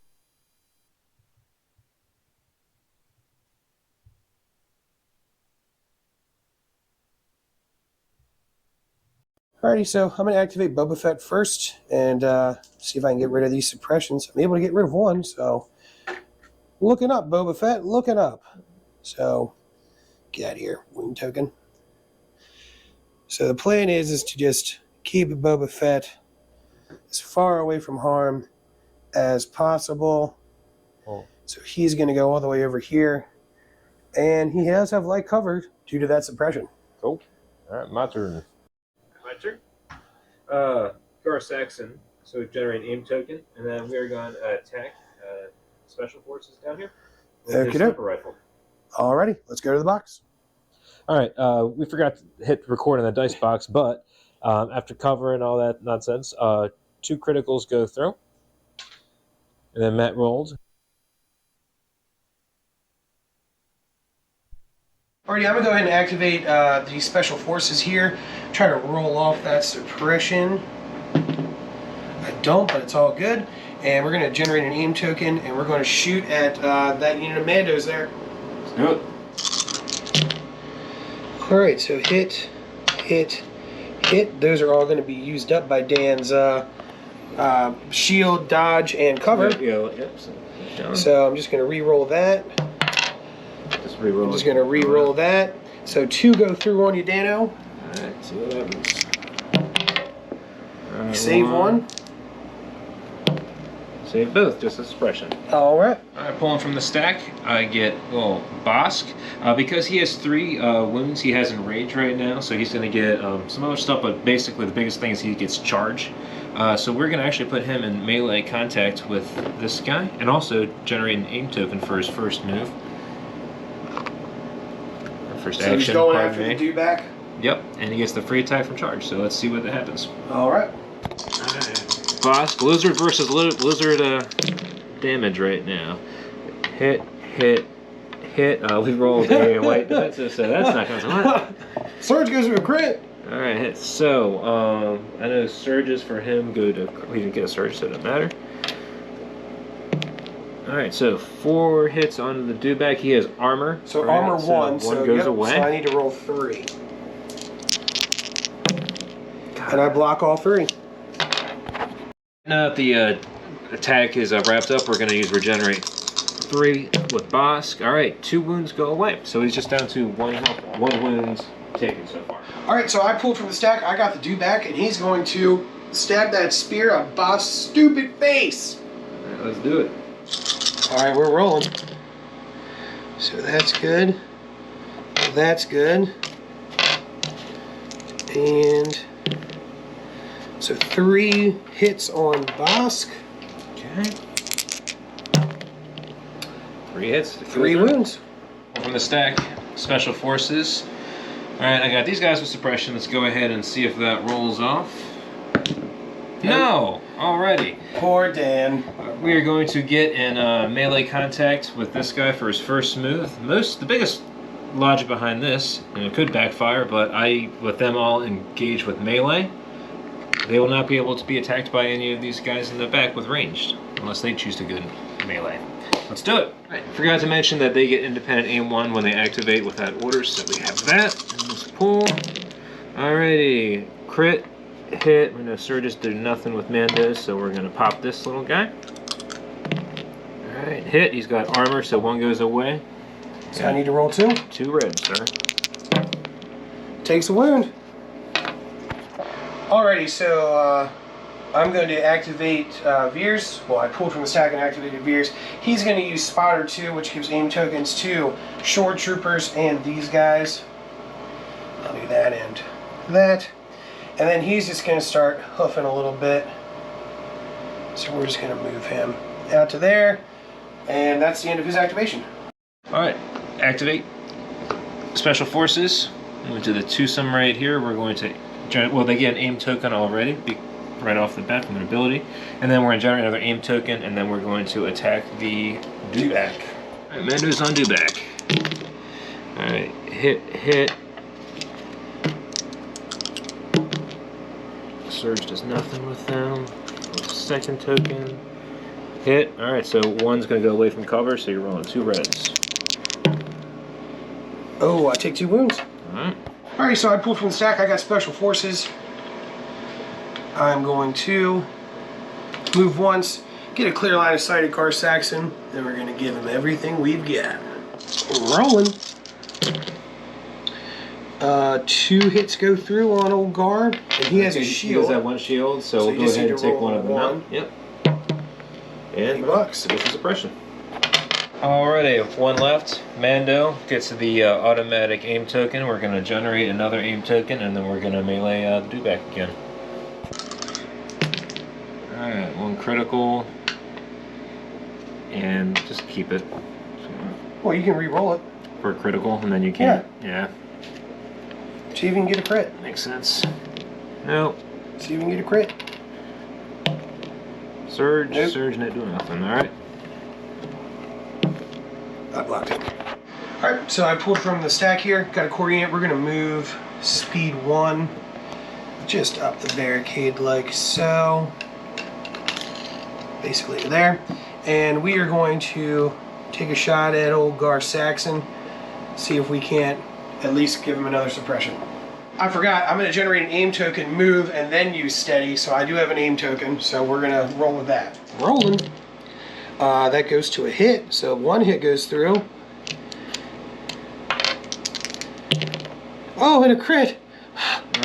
Alrighty, so I'm going to activate Boba Fett first and see if I can get rid of these suppressions. I'm able to get rid of 1, so looking up, Boba Fett, looking up. So get out of here, wound token. So the plan is to just keep Boba Fett as far away from harm as possible. Oh. So he's going to go all the way over here, and he does have light cover due to that suppression. Cool. All right, my turn. My turn. Gar Saxon. So generate an aim token, and then we are going to attack special forces down here. Okey-doke. Sniper rifle. Alrighty, let's go to the box. All right, we forgot to hit record on the dice box, but after cover and all that nonsense, 2 criticals go through, and then Matt rolled. Alrighty, I'm gonna go ahead and activate the special forces here. Try to roll off that suppression. I don't, but it's all good. And we're gonna generate an aim token, and we're going to shoot at that unit of Mandos there. Let's do it. Alright, so hit, hit, hit. Those are all going to be used up by Dan's shield, dodge, and cover. So I'm just going to re-roll that. Just re-roll. I'm just going to re-roll that. So 2 go through on you, Dano. Alright, see what happens. Save 1. Save both, just a suppression. Alright. Alright, pulling from the stack, I get, well, Bosk. Because he has 3 wounds he has in rage right now, so he's going to get some other stuff, but basically the biggest thing is he gets charge. So we're going to actually put him in melee contact with this guy, and also generate an aim token for his first move. Or first So action, he's going pardon after me. the do-back. Yep, and he gets the free attack from charge, so let's see what happens. Alright. Bosk, lizard versus lizard damage right now. Hit, hit, hit. We rolled a white defensive, so that's not going to what? Surge goes to a crit. Alright, hit. So, I know surges for him go to. We didn't get a surge, so it doesn't matter. Alright, so 4 hits on the dewback. He has armor. So right? armor 1, so 1 so, goes yep, away. so I need to roll 3. And I block all 3. Now that the attack is wrapped up, we're going to use regenerate 3 with Bosk. Alright, 2 wounds go away. So he's just down to 1 health, 1 wound taken so far. Alright, so I pulled from the stack. I got the do-back, and he's going to stab that spear on Boss' stupid face. Alright, let's do it. Alright, we're rolling. So that's good. That's good. And so 3 hits on Bosk. Okay. 3 hits. 3 wounds. From the stack, special forces. Alright, I got these guys with suppression. Let's go ahead and see if that rolls off. No! Alrighty. Poor Dan. We are going to get in melee contact with this guy for his first move. The biggest logic behind this, and it could backfire, but with them all engaged with melee, they will not be able to be attacked by any of these guys in the back with ranged, unless they choose to go melee. Let's do it. Right. Forgot to mention that they get independent aim 1 when they activate without orders, so we have that. And let's pull. Alrighty, crit, hit. We know surges do nothing with Mandos, so we're gonna pop this little guy. Alright, hit. He's got armor, so 1 goes away. So I need to roll 2. 2 reds, sir. Takes a wound. Alrighty, so I'm going to activate Veers. Well, I pulled from the stack and activated Veers. He's going to use Spotter 2, which gives aim tokens to Shore Troopers and these guys. I'll do that and that. And then he's just going to start hoofing a little bit. So we're just going to move him out to there. And that's the end of his activation. Alright, activate special forces. Into the twosome right here. We're going to well, they get an aim token already, right off the bat from their ability. And then we're going to generate another aim token, and then we're going to attack the dewback. Alright, Mando's on dewback. Alright, hit. Surge does nothing with them. Second token. Hit. Alright, so 1's going to go away from cover, so you're rolling 2 reds. Oh, I take 2 wounds. Alright. Alright, so I pulled from the stack. I got special forces. I'm going to move once, get a clear line of sight at Gar Saxon, then we're going to give him everything we've got. Rolling. 2 hits go through on old Gar, and he has a shield. He does have 1 shield, so we'll you go just ahead need and to take roll 1 of them out. 1. Yep. And $80. additional suppression. Alrighty, 1 left. Mando gets the automatic aim token. We're going to generate another aim token, and then we're going to melee the dewback again. Alright, 1 critical. and just keep it Well, you can re-roll it. for critical, and then you can't. Yeah, See if you can get a crit. makes sense. No, See if you can get a crit. surge, Nope. surge, not doing nothing. All right. I blocked it. All right, so I pulled from the stack here. Got a core unit. We're gonna move speed 1 just up the barricade like so. Basically to there. And we are going to take a shot at old Gar Saxon. See if we can't at least give him another suppression. I forgot, I'm gonna generate an aim token, move, and then use steady. So I do have an aim token, so we're gonna roll with that. Rolling. That goes to a hit, so 1 hit goes through. Oh, and a crit!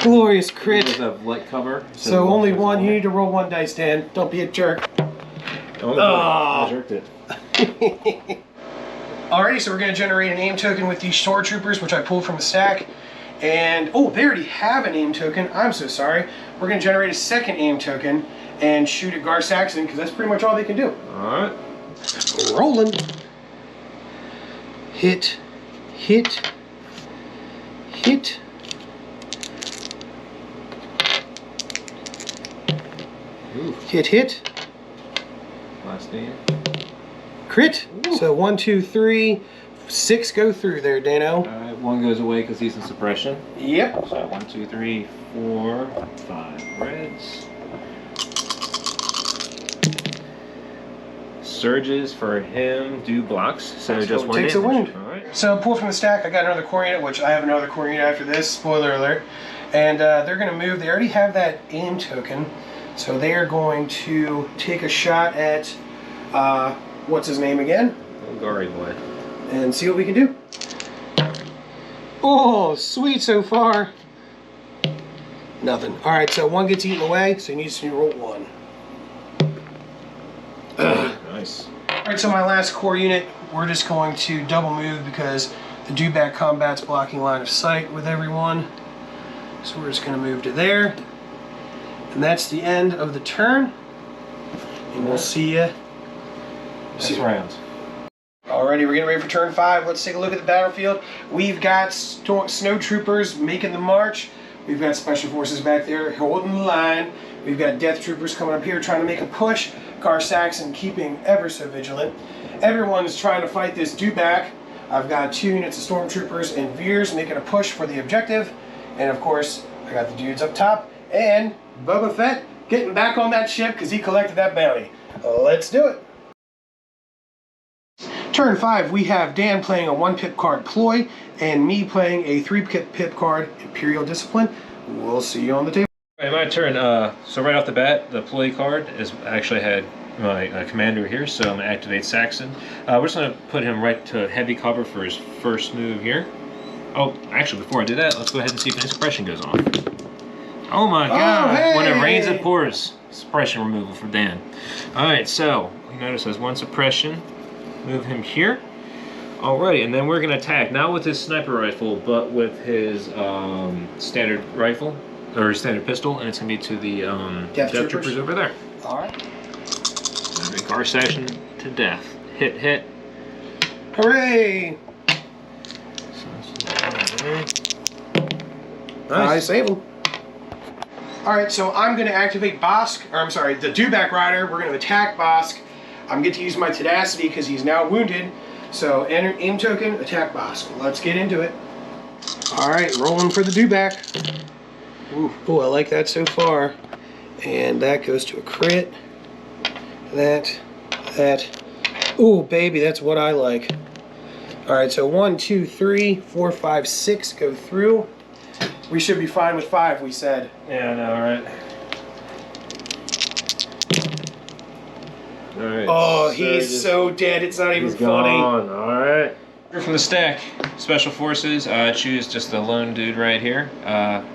Glorious You crit. guys have light cover. So only 1. You need to roll 1 dice, Dan. Don't be a jerk. Oh, Oh. I jerked it. Alrighty, so we're going to generate an aim token with these stormtroopers, which I pulled from the stack. And, oh, they already have an aim token. I'm so sorry. We're going to generate a second aim token and shoot at Gar Saxon, because that's pretty much all they can do. All right. Rolling. Hit. Hit. Hit. Ooh, Hit, hit. last name. Crit. So 1, 2, 3, 6 go through there, Dano. All right, 1 goes away because he's in suppression. Yep. So 1, 2, 3, 4, 5 reds. Surges for him do blocks, so So just it 1 takes a damage. wound. All right. So pull from the stack. I got another core unit, which I have another core unit after this. Spoiler alert. And they're going to move. They already have that aim token, so they are going to take a shot at what's his name again, Gary boy. and see what we can do. Oh, sweet so far. Nothing. All right, so 1 gets eaten away, so he needs to roll 1. Nice. All right, so my last core unit, we're just going to double move because the dewback combat's blocking line of sight with everyone. So we're just going to move to there. And that's the end of the turn. And we'll see you. This round. Alrighty, we're getting ready for turn 5. Let's take a look at the battlefield. We've got snow troopers making the march. We've got special forces back there holding the line. We've got death troopers coming up here trying to make a push. Gar Saxon keeping ever so vigilant. Everyone's trying to fight this dewback. I've got 2 units of stormtroopers and Veers making a push for the objective. And of course, I got the dudes up top. And Boba Fett getting back on that ship because he collected that bounty. Let's do it. Turn 5, we have Dan playing a 1-pip card Ploy, and me playing a 3-pip card Imperial Discipline. We'll see you on the table. All right, my turn. So right off the bat, the play card is actually had my commander here, so I'm gonna activate Saxon. We're just gonna put him right to heavy cover for his first move here. Oh, actually, before I do that, let's go ahead and see if any suppression goes off. Oh my god! hey! When it rains, it pours. Suppression removal for Dan. All right, so you notice there's 1 suppression. Move him here. Alrighty, and then we're gonna attack not with his sniper rifle, but with his standard rifle or standard pistol, and it's gonna be to the death troopers over there. All right. Gar Saxon to death. Hit, hit. Hooray! I save him. All right, so I'm going to activate Bosk, or I'm sorry, the dewback rider. We're going to attack Bosk. I'm going to get to use my tenacity because he's now wounded. So enter aim token, attack Bosk. Let's get into it. All right, rolling for the dewback. Ooh, I like that so far. And that goes to a crit. That. Ooh, baby, that's what I like. All right, so 1, 2, 3, 4, 5, 6 go through. We should be fine with 5, we said. Yeah, I know, right? Alright. Oh, he's so dead, it's not even funny. Alright. From the stack, Special Forces, choose just the lone dude right here.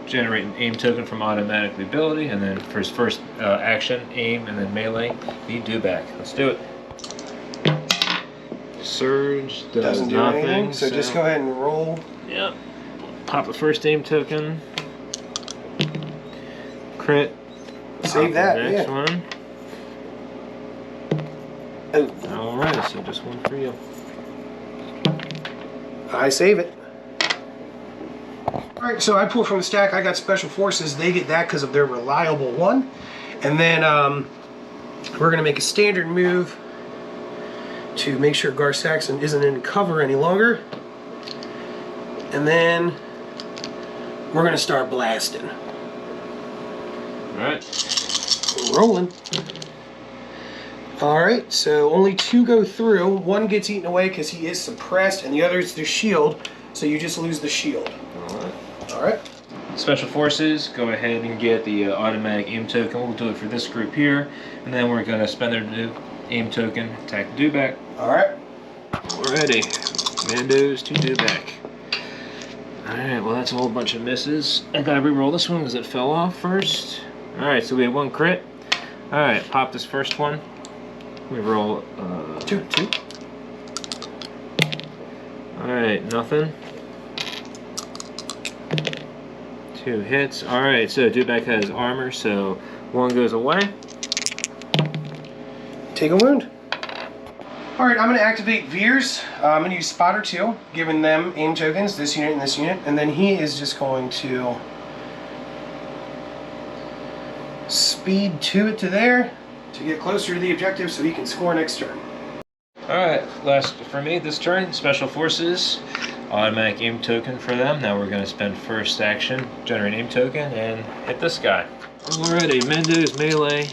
Generate an aim token from automatic ability, and then for his first action, aim, and then melee, be dewback. Let's do it. Surge Doesn't do nothing, anything, so just go ahead and roll. Yep. Pop the first aim token. Crit. Save that, Next yeah. one. Oh, All right, so just one for you. I save it. All right, so I pull from the stack. I got Special Forces. They get that because of their reliable one. And then we're going to make a standard move to make sure Gar Saxon isn't in cover any longer. And then we're going to start blasting. All right. Rolling. All right, so only 2 go through. 1 gets eaten away because he is suppressed, and the other is the shield, so you just lose the shield. All right. All right. Special Forces, go ahead and get the automatic aim token. We'll do it for this group here, and then we're going to spend their aim token, attack the Dewback. All right. Alrighty, Mandos to Dewback. Alright, well that's a whole bunch of misses. I gotta re-roll this one because it fell off first. Alright, so we have 1 crit. Alright, pop this first one. We roll 2. Alright, nothing. 2 hits. Alright, so Dewback has armor, so 1 goes away. Take a wound. All right, I'm going to activate Veers. I'm going to use Spotter 2, giving them aim tokens, this unit and this unit, and then he is just going to speed 2 it to there to get closer to the objective so he can score next turn. Alright, last for me this turn, Special Forces, automatic aim token for them. Now we're going to spend first action, generate aim token, and hit this guy. Alrighty, Mendo's melee.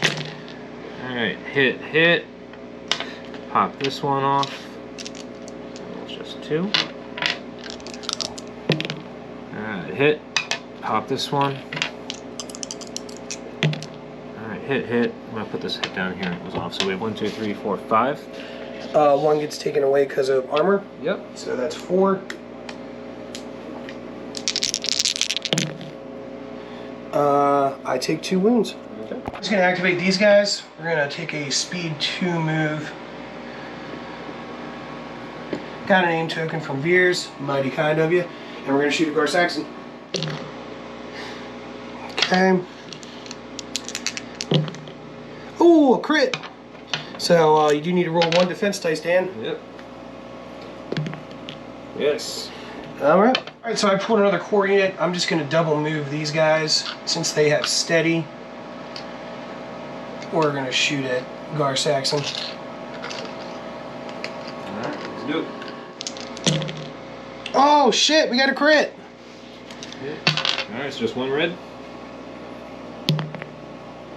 Alright, hit. Pop this one off. It's just 2. Alright, hit. Pop this one. Alright, hit. I'm going to put this hit down here. It was off. So we have 1, 2, 3, 4, 5. 1 gets taken away because of armor. Yep. So that's 4. I take 2 wounds. Okay. I'm just going to activate these guys. We're going to take a speed 2 move. Got an aim token from Veers, mighty kind of you. And we're going to shoot at Gar Saxon. Okay. Ooh, a crit! So you do need to roll 1 defense dice, Dan. Yep. Yes. Alright. Alright, so I pulled another core unit. I'm just going to double move these guys since they have steady. We're going to shoot at Gar Saxon. Alright, let's do it. Oh shit, we got a crit! Alright, so just 1 red.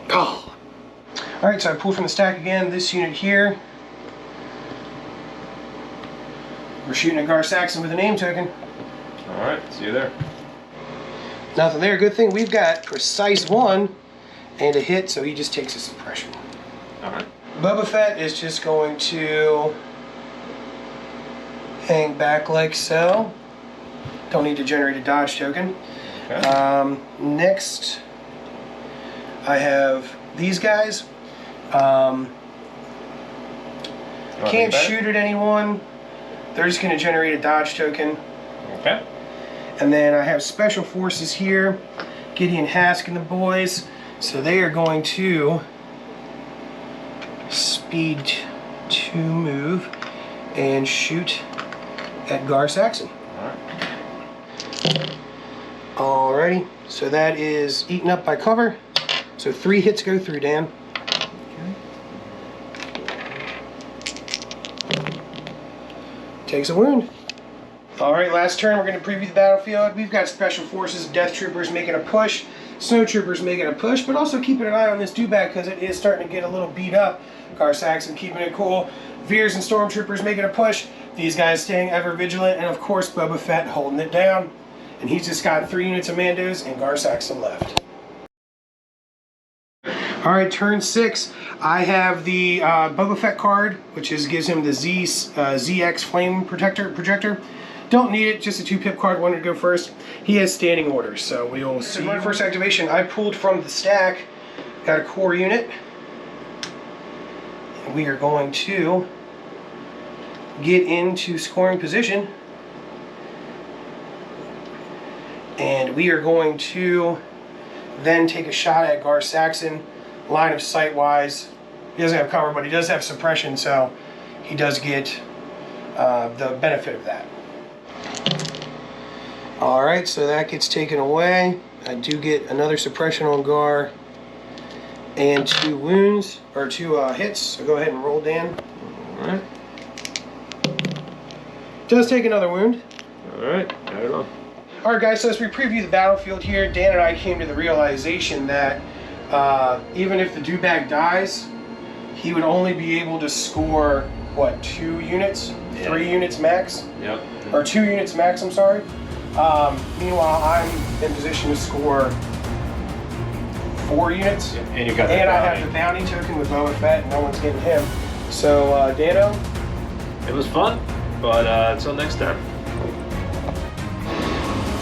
Oh. Alright, so I pulled from the stack again, this unit here. We're shooting at Gar Saxon with an aim token. Alright, see you there. Nothing there. Good thing we've got precise 1 and a hit, so he just takes a suppression. Alright. Boba Fett is just going to hang back like so. Don't need to generate a dodge token. Okay. Next, I have these guys. Can't shoot at anyone. They're just going to generate a dodge token. Okay. And then I have Special Forces here. Gideon Hask and the boys. So they are going to speed 2 move and shoot at Gar Saxon. Alright. Alrighty, so that is eaten up by cover. So 3 hits go through, Dan. Takes a wound. Alright, last turn we're going to preview the battlefield. We've got Special Forces, Death Troopers making a push, Snow Troopers making a push, but also keeping an eye on this Dewback because it is starting to get a little beat up. Gar Saxon keeping it cool. Veers and Stormtroopers making a push. These guys staying ever vigilant, and of course Boba Fett holding it down. And he's just got 3 units of Mandos and Gar Saxon left. Alright, turn 6. I have the Boba Fett card, which gives him the ZX Flame Projector. Don't need it, just a 2-pip card, wanted to go first. He has standing orders, so we will see. My first activation, I pulled from the stack, got a core unit. And we are going to get into scoring position. And we are going to then take a shot at Gar Saxon. Line of sight wise, He doesn't have cover, but he does have suppression, so he does get the benefit of that. All right, so that gets taken away. I do get another suppression on Gar and 2 wounds, or 2 hits. So go ahead and roll, Dan. All right. Does take another wound. All right, I don't know. All right, guys, so as we preview the battlefield here, Dan and I came to the realization that even if the Dewback dies, he would only be able to score, what, 2 units? Yeah. 3 units max? Yep. Or 2 units max, I'm sorry. Meanwhile, I'm in position to score 4 units. Yeah, and you got And the I bounty. have the bounty token with Boba Fett, and no one's getting him. So, Dano, It was fun, but until next time.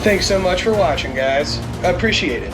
thanks so much for watching, guys. I appreciate it.